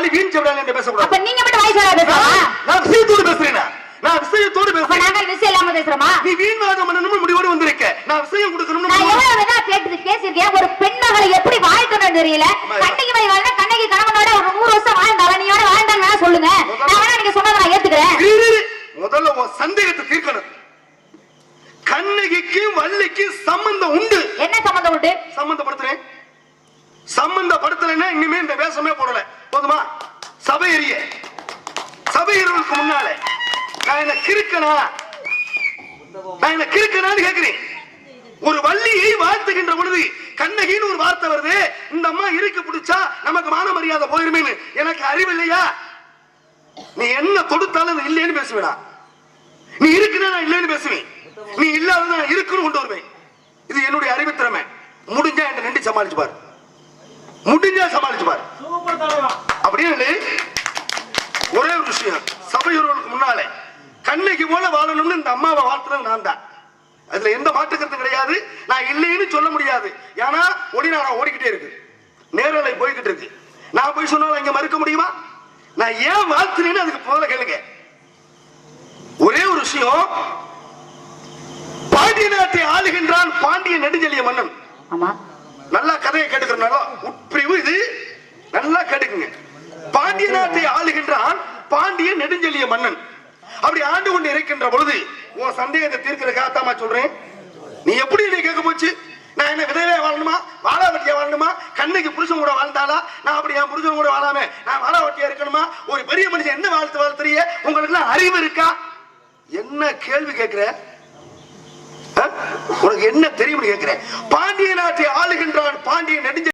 ஆளி வீண் செவிடாங்க என்று பேசக்கூடாது. அப்ப நீங்க மட்டும் வாய் சொல்ல பேசலாமா? நான் விஷயத்தோடு பேசுறேன். நான் விஷயத்தோடு பேசுறேன். நாங்க விஷயம் இல்லாம பேசுறோமா? நீ வீண் வாதம் பண்ணனும் முடிவோடு வந்திருக்க. நான் விஷயம் கொடுக்கணும். நான் எவ்வளவு வேணா பேசிருக்கேன். ஒரு பெண் மகளை எப்படி வாழ்த்தணும் தெரியல. கண்ணைக்கு போய் வாழ்ந்தா கண்ணைக்கு கணவனோட ஒரு 100 வருஷம் வாழ்ந்தால நீயோட வாழ்ந்தாங்க சொல்லுங்க. நான் வேணா நீங்க சொன்னதை நான் ஏத்துக்கிறேன். முதல்ல உன் சந்தேகத்தை தீர்க்கணும். கண்ணகிக்கு வள்ளிக்கு சம்பந்தம் உண்டு. என்ன சம்பந்தம் உண்டு? சம்பந்தப்படுத்துறேன். சம்பந்தப்படுத்தலைன்னா இனிமே இந்த வேஷமே போடல. போதுமா? சபையர்களுக்கு முன்னால நான் என்ன கிறுக்கனான்னு கேட்கிறேன். ஒரு வள்ளியை வாழ்த்துகின்ற பொழுது கண்ணகின்னு ஒரு வார்த்தை வருது. இந்த அம்மா இருக்கு பிடிச்சா நமக்கு மான மரியாதை போயிருமே. எனக்கு அறிவு இல்லையா? நீ என்ன தொடுத்தாலும் இல்லைன்னு பேசுவேடா. நீ இருக்குன்னா நான் இல்லைன்னு பேசுவேன். நீ இல்லாத நான் இருக்குன்னு கொண்டு வருவேன். இது என்னுடைய அறிவு திறமை. முடிஞ்சா என்கிட்ட நின்று சமாளிச்சு பாரு. அப்படின்னு ஒரே ஒரு விஷயம். சபையோர்களுக்கு முன்னாலே கண்ணகி போல வாழணும்னு இந்த அம்மாவை வாழ்த்துறது நான் தான். அதுல எந்த மாற்றுக்கிறது கிடையாது. நான் இல்லைன்னு சொல்ல முடியாது. ஏன்னா ஒளிநாடா ஓடிக்கிட்டே இருக்கு, நேரலை போய்கிட்டு இருக்கு. நான் போய் சொன்னாலும் இங்க மறுக்க முடியுமா? நான் ஏன் வாழ்த்துறேன்னு அதுக்கு போல கேளுங்க. ஒரே ஒரு விஷயம். பாண்டிய நாட்டை ஆளுகின்றான் பாண்டிய நெடுஞ்செழிய மன்னன். நல்லா கதையை கேட்டுக்கிற நல்லா உட்பிரிவு இது. நல்லா கேட்டுக்குங்க. பாண்டிய நாட்டை ஆளுகின்றான் பாண்டிய நெடுஞ்செழிய மன்னன். அப்படி ஆண்டு கொண்டு இருக்கின்ற பொழுது உன் சந்தேகத்தை தீர்க்கிறதுக்காகத்தாமா சொல்றேன். நீ எப்படி நீ கேட்க போச்சு? நான் என்ன விதையிலே வாழணுமா, வாழாவட்டியா வாழணுமா? கண்ணுக்கு புருஷன் கூட வாழ்ந்தாளா? நான் அப்படி என் புருஷன் கூட வாழாம நான் வாழாவட்டியா இருக்கணுமா? ஒரு பெரிய மனுஷன் என்ன வாழ்த்துறிய? உங்களுக்கு எல்லாம் அறிவு இருக்கா? என்ன கேள்வி கேட்கிற? உனக்கு என்ன தெரியும் கேட்கிறேன். பாண்டிய நாட்டை ஆளுகின்றான் பாண்டிய நெடுஞ்செழியன்.